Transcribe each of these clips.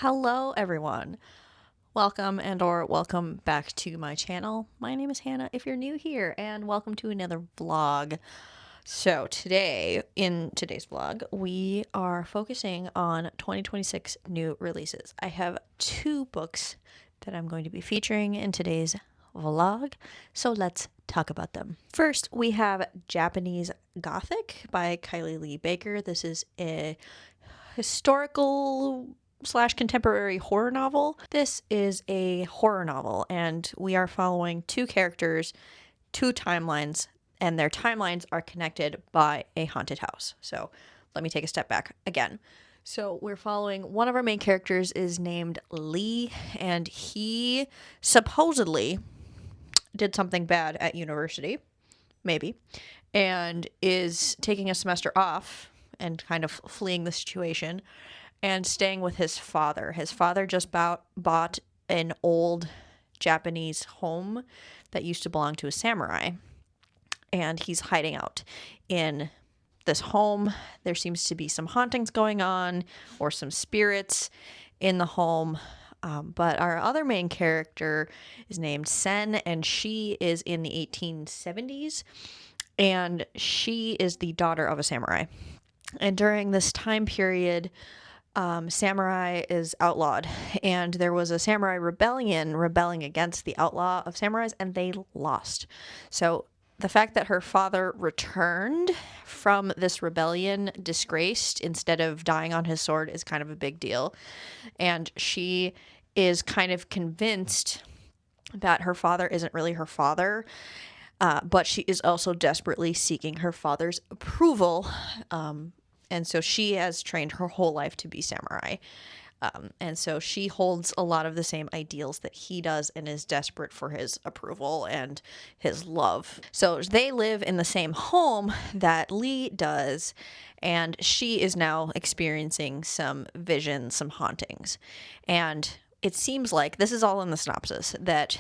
Hello everyone. Welcome back to my channel. My name is Hannah if you're new here, and welcome to another vlog. So in today's vlog, we are focusing on 2026 new releases. I have two books that I'm going to be featuring in today's vlog, so let's talk about them. First, we have Japanese Gothic by Kylie Lee Baker. This is a historical / contemporary horror novel. This is a horror novel, and we are following two characters, two timelines, and their timelines are connected by a haunted house. So let me take a step back again. So we're following one of our main characters is named Lee, and he supposedly did something bad at university, maybe, and is taking a semester off and kind of fleeing the situation and staying with his father. His father just bought an old Japanese home that used to belong to a samurai, and he's hiding out in this home. There seems to be some hauntings going on or some spirits in the home. But our other main character is named Sen, and she is in the 1870s, and she is the daughter of a samurai. And during this time period, samurai is outlawed, and there was a samurai rebelling against the outlaw of samurais, and they lost. So the fact that her father returned from this rebellion disgraced instead of dying on his sword is kind of a big deal. And she is kind of convinced that her father isn't really her father, but she is also desperately seeking her father's approval. And so she has trained her whole life to be samurai. And so she holds a lot of the same ideals that he does and is desperate for his approval and his love. So they live in the same home that Lee does, and she is now experiencing some visions, some hauntings. And it seems like, this is all in the synopsis, that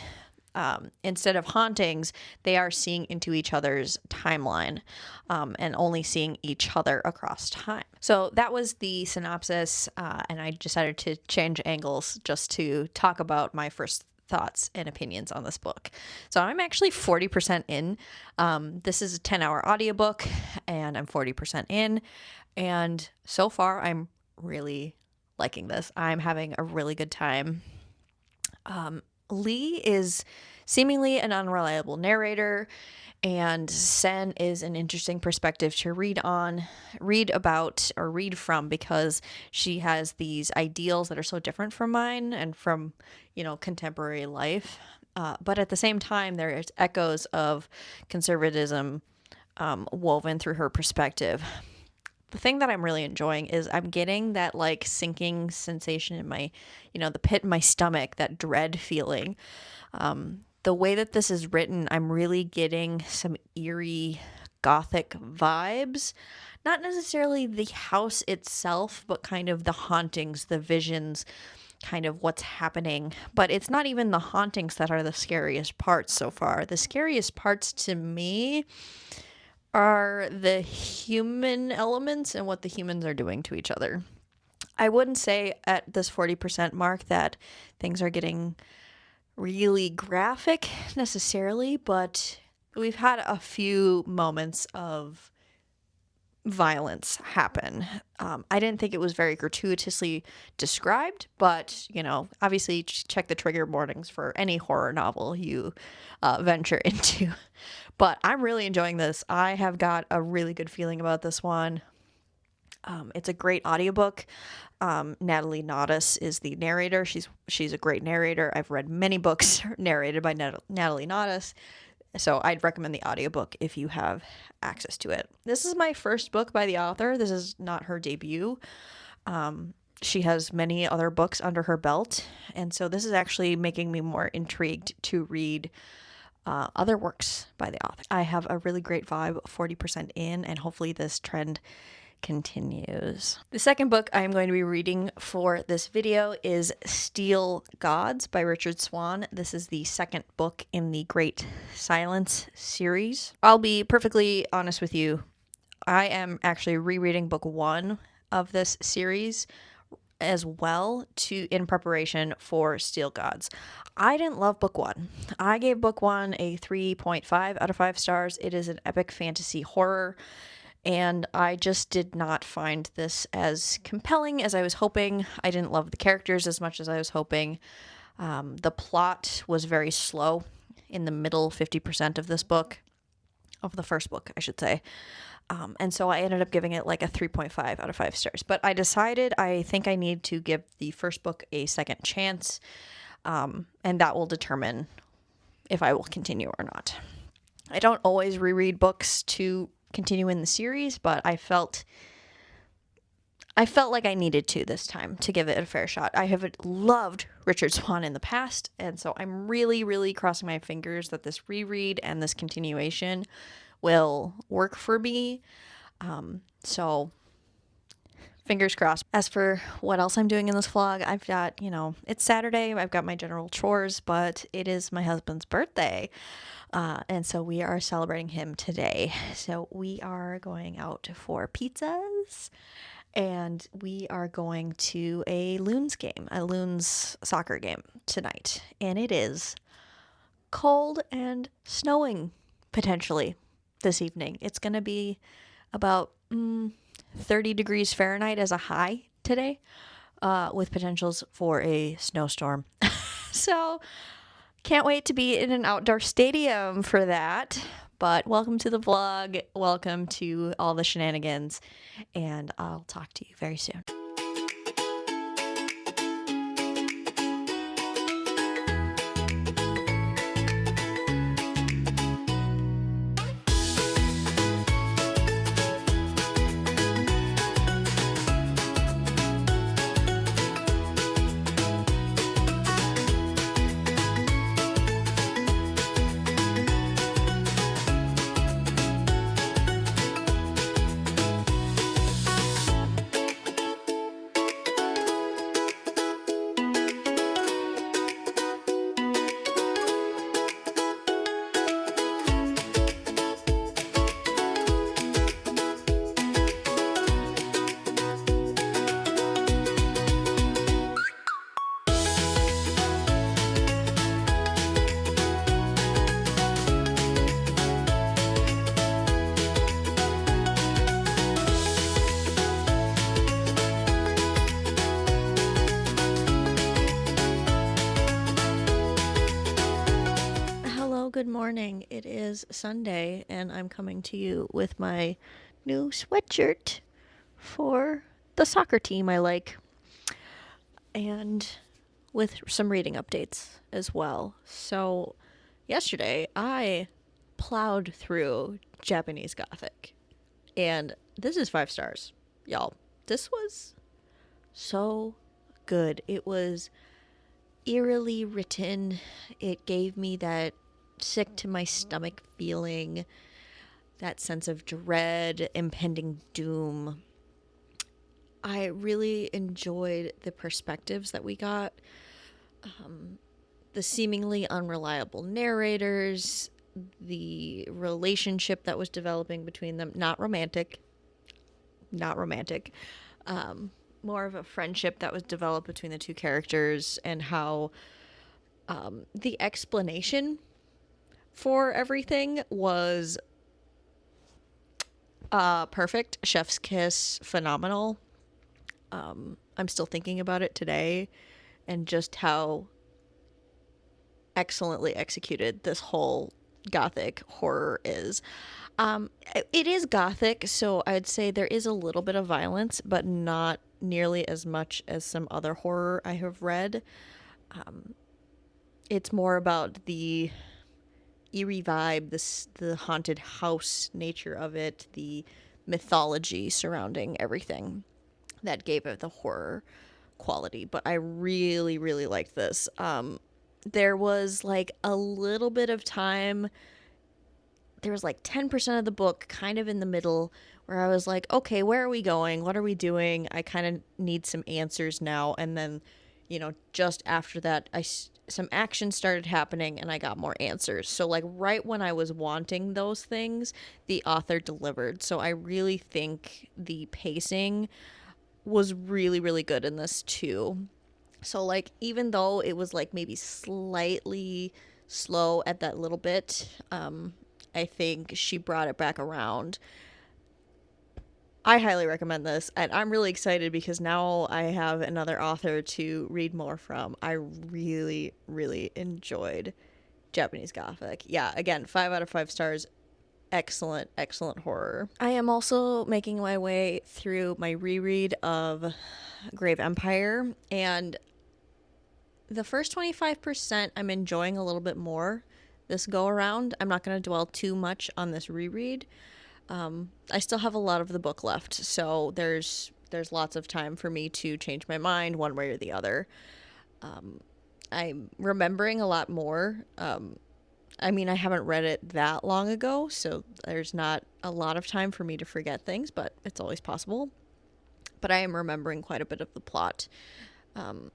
instead of hauntings, they are seeing into each other's timeline and only seeing each other across time. So that was the synopsis, and I decided to change angles just to talk about my first thoughts and opinions on this book. So I'm actually 40% in. This is a 10-hour audiobook, and I'm 40% in. And so far, I'm really liking this. I'm having a really good time. Lee is seemingly an unreliable narrator, and Sen is an interesting perspective to read about, or read from, because she has these ideals that are so different from mine and from, contemporary life. But at the same time, there is echoes of conservatism woven through her perspective. The thing that I'm really enjoying is I'm getting that sinking sensation in my, the pit in my stomach, that dread feeling. The way that this is written, I'm really getting some eerie gothic vibes. Not necessarily the house itself, but kind of the hauntings, the visions, kind of what's happening. But it's not even the hauntings that are the scariest parts so far. The scariest parts to me are the human elements and what the humans are doing to each other. I wouldn't say at this 40% mark that things are getting really graphic necessarily, but we've had a few moments of violence happen. I didn't think it was very gratuitously described, but, obviously check the trigger warnings for any horror novel you venture into. But I'm really enjoying this. I have got a really good feeling about this one. It's a great audiobook. Natalie Naudus is the narrator. She's a great narrator. I've read many books narrated by Natalie Naudus, so I'd recommend the audiobook if you have access to it. This is my first book by the author. This is not her debut. She has many other books under her belt, and so this is actually making me more intrigued to read other works by the author. I have a really great vibe, 40% in, and hopefully this trend continues. The second book I'm going to be reading for this video is Steel Gods by Richard Swan. This is the second book in the Great Silence series. I'll be perfectly honest with you. I am actually rereading book 1 of this series as well in preparation for Steel Gods. I didn't love book 1. I gave book 1 a 3.5 out of 5 stars. It is an epic fantasy horror, and I just did not find this as compelling as I was hoping. I didn't love the characters as much as I was hoping. The plot was very slow in the middle 50% of this book, of the first book, I should say. And so I ended up giving it like a 3.5 out of 5 stars. But I decided I think I need to give the first book a second chance, and that will determine if I will continue or not. I don't always reread books to continue in the series, but I felt like I needed to this time to give it a fair shot. I have loved Richard Swan in the past, and so I'm really, really crossing my fingers that this reread and this continuation will work for me. So fingers crossed. As for what else I'm doing in this vlog, I've got, it's Saturday. I've got my general chores, but it is my husband's birthday. And so we are celebrating him today. So we are going out for pizzas, and we are going to a Loons soccer game tonight. And it is cold and snowing potentially this evening. It's going to be about 30 degrees Fahrenheit as a high today, with potentials for a snowstorm. So can't wait to be in an outdoor stadium for that. But welcome to the vlog. Welcome to all the shenanigans. And I'll talk to you very soon. Good morning. It is Sunday, and I'm coming to you with my new sweatshirt for the soccer team I like, and with some reading updates as well. So yesterday I plowed through Japanese Gothic, and this is 5 stars, y'all. This was so good. It was eerily written. It gave me that sick to my stomach feeling, that sense of dread, impending doom. I really enjoyed the perspectives that we got, the seemingly unreliable narrators, the relationship that was developing between them. Not romantic, more of a friendship that was developed between the two characters, and how the explanation for everything was perfect. Chef's kiss, phenomenal. I'm still thinking about it today, and just how excellently executed this whole Gothic horror is. It is Gothic, so I'd say there is a little bit of violence, but not nearly as much as some other horror I have read. It's more about the eerie vibe, the haunted house nature of it, the mythology surrounding everything that gave it the horror quality. But I really, really liked this. There was like a little bit of time, there was like 10% of the book kind of in the middle where I was like, okay, where are we going? What are we doing? I kind of need some answers now. And then, just after that, some action started happening and I got more answers. So like right when I was wanting those things, the author delivered. So I really think the pacing was really, really good in this too. So, like, even though it was, like, maybe slightly slow at that little bit, I think she brought it back around. I highly recommend this, and I'm really excited because now I have another author to read more from. I really, really enjoyed Japanese Gothic. Yeah, again, 5 out of 5 stars. Excellent, excellent horror. I am also making my way through my reread of Grave Empire, and the first 25% I'm enjoying a little bit more this go around. I'm not going to dwell too much on this reread. I still have a lot of the book left, so there's lots of time for me to change my mind one way or the other. I'm remembering a lot more. I mean, I haven't read it that long ago, so there's not a lot of time for me to forget things, but it's always possible. But I am remembering quite a bit of the plot. And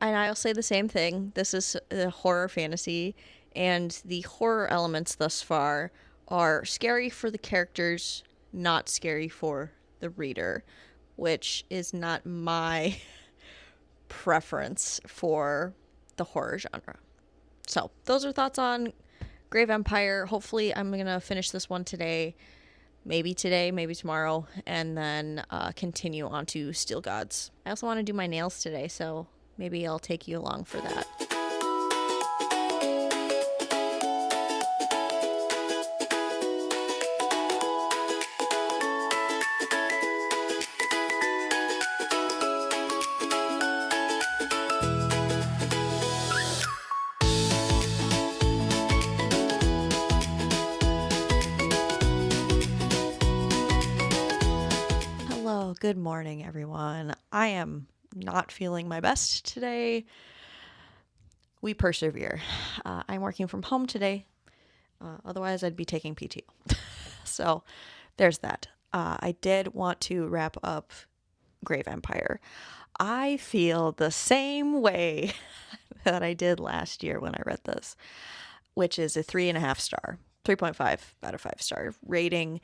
I'll say the same thing. This is a horror fantasy, and the horror elements thus far are scary for the characters, not scary for the reader, which is not my preference for the horror genre. So, those are thoughts on Grave Empire. Hopefully, I'm going to finish this one today, maybe tomorrow, and then continue on to Steel Gods. I also want to do my nails today, so maybe I'll take you along for that. Hello, good morning, everyone. I am not feeling my best today. We persevere. I'm working from home today. Otherwise, I'd be taking PTO. So there's that. I did want to wrap up Grave Empire. I feel the same way that I did last year when I read this, which is a 3.5 star, 3.5 out of 5 star rating.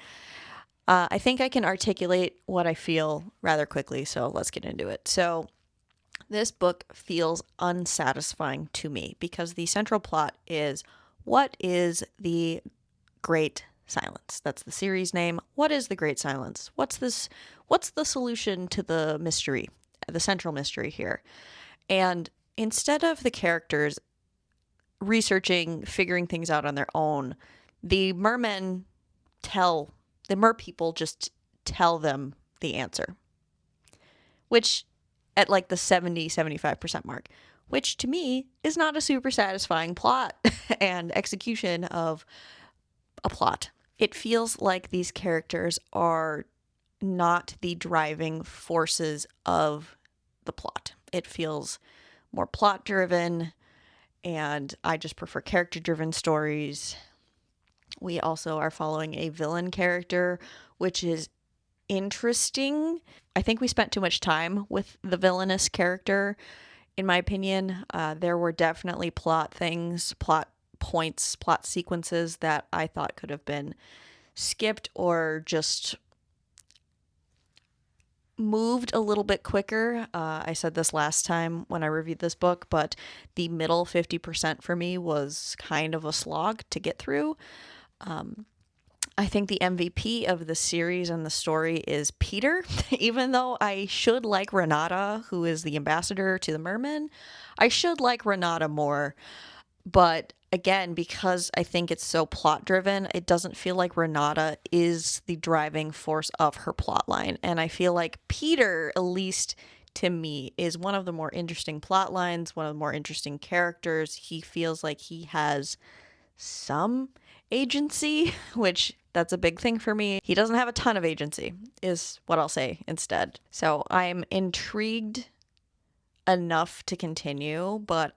I think I can articulate what I feel rather quickly, so let's get into it. So this book feels unsatisfying to me because the central plot is, what is the Great Silence? That's the series name. What is the Great Silence? What's the solution to the mystery, the central mystery here? And instead of the characters researching, figuring things out on their own, the mermen the mer people just tell them the answer, which at like the 75% mark, which to me is not a super satisfying plot and execution of a plot. It feels like these characters are not the driving forces of the plot. It feels more plot driven, and I just prefer character driven stories. We also are following a villain character, which is interesting. I think we spent too much time with the villainous character, in my opinion. There were definitely plot things, plot points, plot sequences that I thought could have been skipped or just moved a little bit quicker. I said this last time when I reviewed this book, but the middle 50% for me was kind of a slog to get through. I think the MVP of the series and the story is Peter. Even though I should like Renata, who is the ambassador to the mermen, I should like Renata more. But again, because I think it's so plot driven, it doesn't feel like Renata is the driving force of her plot line. And I feel like Peter, at least to me, is one of the more interesting plot lines, one of the more interesting characters. He feels like he has some agency, which that's a big thing for me. He doesn't have a ton of agency, is what I'll say instead. So I'm intrigued enough to continue, but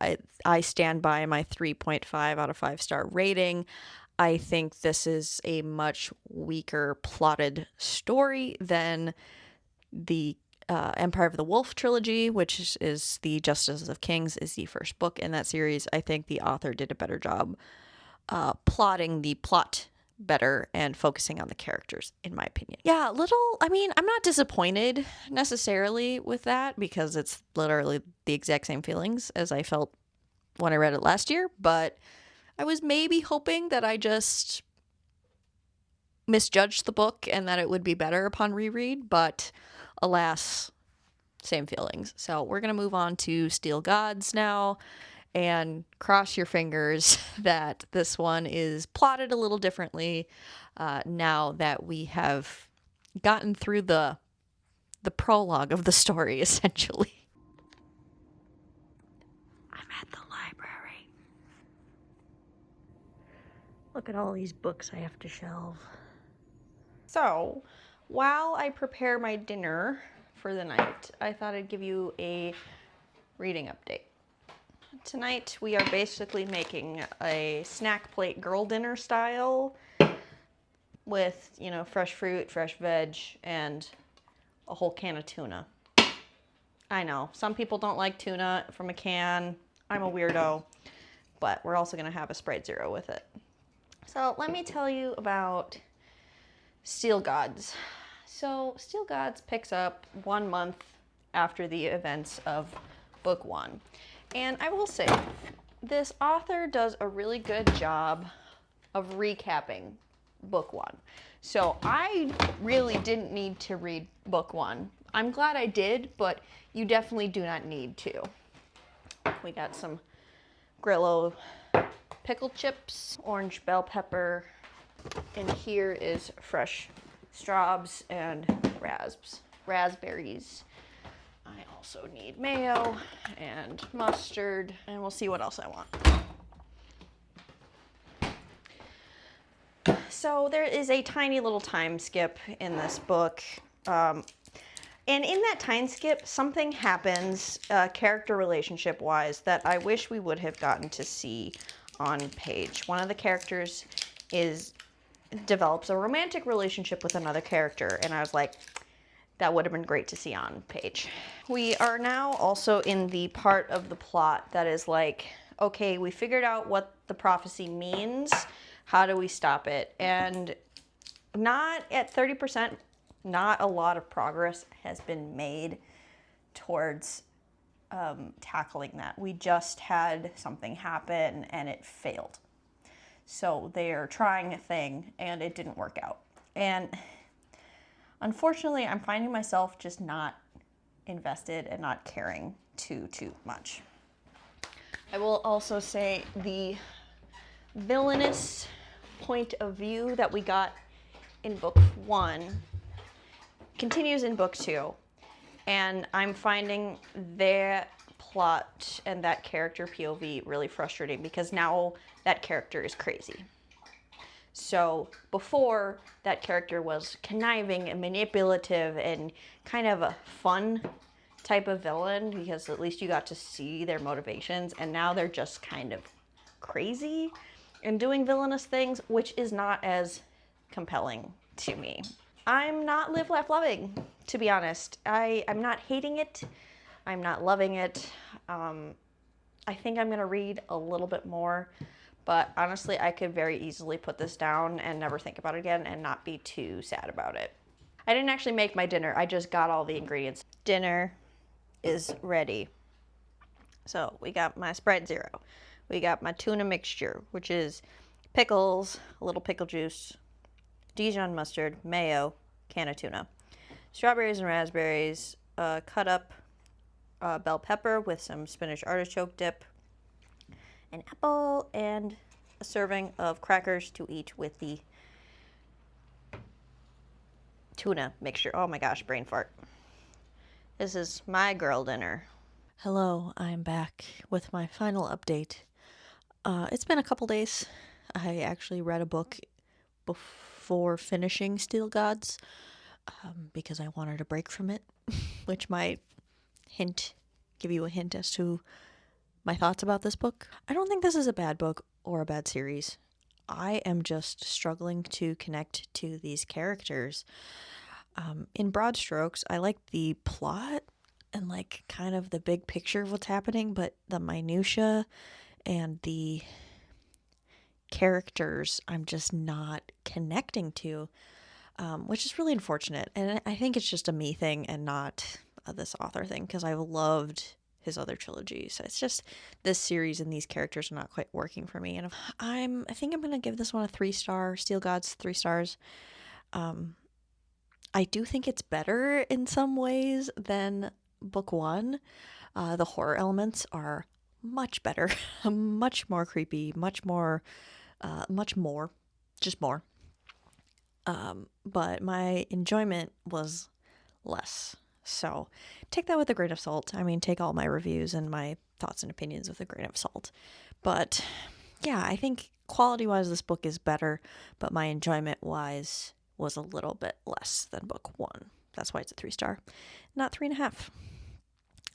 I stand by my 3.5 out of 5 star rating. I think this is a much weaker plotted story than the Empire of the Wolf trilogy, which is the Justice of Kings, is the first book in that series. I think the author did a better job plotting the plot better and focusing on the characters, in my opinion. Yeah, I'm not disappointed necessarily with that because it's literally the exact same feelings as I felt when I read it last year, but I was maybe hoping that I just misjudged the book and that it would be better upon reread, but alas, same feelings. So we're going to move on to Steel Gods now and cross your fingers that this one is plotted a little differently now that we have gotten through the prologue of the story, essentially. I'm at the library. Look at all these books I have to shelve. So, while I prepare my dinner for the night, I thought I'd give you a reading update. Tonight, we are basically making a snack plate girl dinner style with, fresh fruit, fresh veg, and a whole can of tuna. I know, some people don't like tuna from a can. I'm a weirdo, but we're also going to have a Sprite Zero with it. So let me tell you about Steel Gods. So Steel Gods picks up 1 month after the events of book 1. And I will say, this author does a really good job of recapping book 1. So I really didn't need to read book 1. I'm glad I did, but you definitely do not need to. We got some Grillo pickle chips, orange bell pepper, and here is fresh straws and raspberries. I also need mayo and mustard, and we'll see what else I want. So there is a tiny little time skip in this book. And in that time skip, something happens character relationship wise that I wish we would have gotten to see on page. One of the characters develops a romantic relationship with another character, and I was like, that would have been great to see on page. We are now also in the part of the plot that is like, okay, we figured out what the prophecy means. How do we stop it? And not at 30%, not a lot of progress has been made towards tackling that. We just had something happen and it failed. So they're trying a thing and it didn't work out. And unfortunately, I'm finding myself just not invested and not caring too much. I will also say the villainous point of view that we got in book 1 continues in book 2. And I'm finding their plot and that character POV really frustrating because now that character is crazy. So before, that character was conniving and manipulative and kind of a fun type of villain because at least you got to see their motivations, and now they're just kind of crazy and doing villainous things, which is not as compelling to me. I'm not live, laugh, loving, to be honest. I'm not hating it. I'm not loving it. I think I'm going to read a little bit more, but honestly, I could very easily put this down and never think about it again and not be too sad about it. I didn't actually make my dinner. I just got all the ingredients. Dinner is ready. So we got my Sprite Zero. We got my tuna mixture, which is pickles, a little pickle juice, Dijon mustard, mayo, can of tuna, strawberries and raspberries, cut up bell pepper with some spinach artichoke dip, an apple, and a serving of crackers to eat with the tuna mixture. Oh my gosh, brain fart. This is my girl dinner. Hello, I'm back with my final update. It's been a couple days. I actually read a book before finishing Steel Gods because I wanted a break from it, which might give you a hint as to my thoughts about this book. I don't think this is a bad book or a bad series. I am just struggling to connect to these characters. In broad strokes, I like the plot and like kind of the big picture of what's happening, but the minutia and the characters I'm just not connecting to, which is really unfortunate. And I think it's just a me thing and not this author thing, because I've loved his other trilogies. It's just this series and these characters are not quite working for me. And I think I'm gonna give this one a 3-star. Steel Gods, 3 stars. I do think it's better in some ways than book one. The horror elements are much better, much more creepy, much more, just more. But my enjoyment was less. So take that with a grain of salt. I mean, take all my reviews and my thoughts and opinions with a grain of salt. But yeah, I think quality wise, this book is better, but my enjoyment wise was a little bit less than book one. That's why it's a 3-star, not 3.5.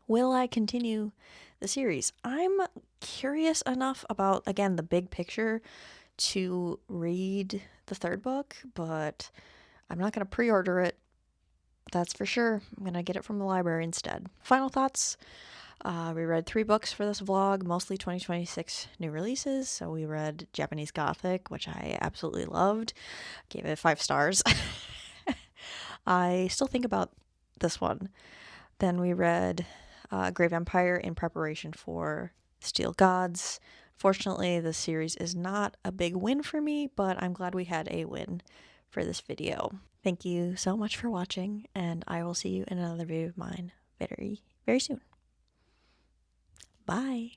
Will I continue the series? I'm curious enough about, again, the big picture to read the third book, but I'm not going to pre order it. That's for sure. I'm going to get it from the library instead. Final thoughts. We read 3 books for this vlog, mostly 2026 new releases. So we read Japanese Gothic, which I absolutely loved. Gave it 5 stars. I still think about this one. Then we read Grey Vampire in preparation for Steel Gods. Fortunately, the series is not a big win for me, but I'm glad we had a win for this video. Thank you so much for watching, and I will see you in another video of mine very, very soon. Bye.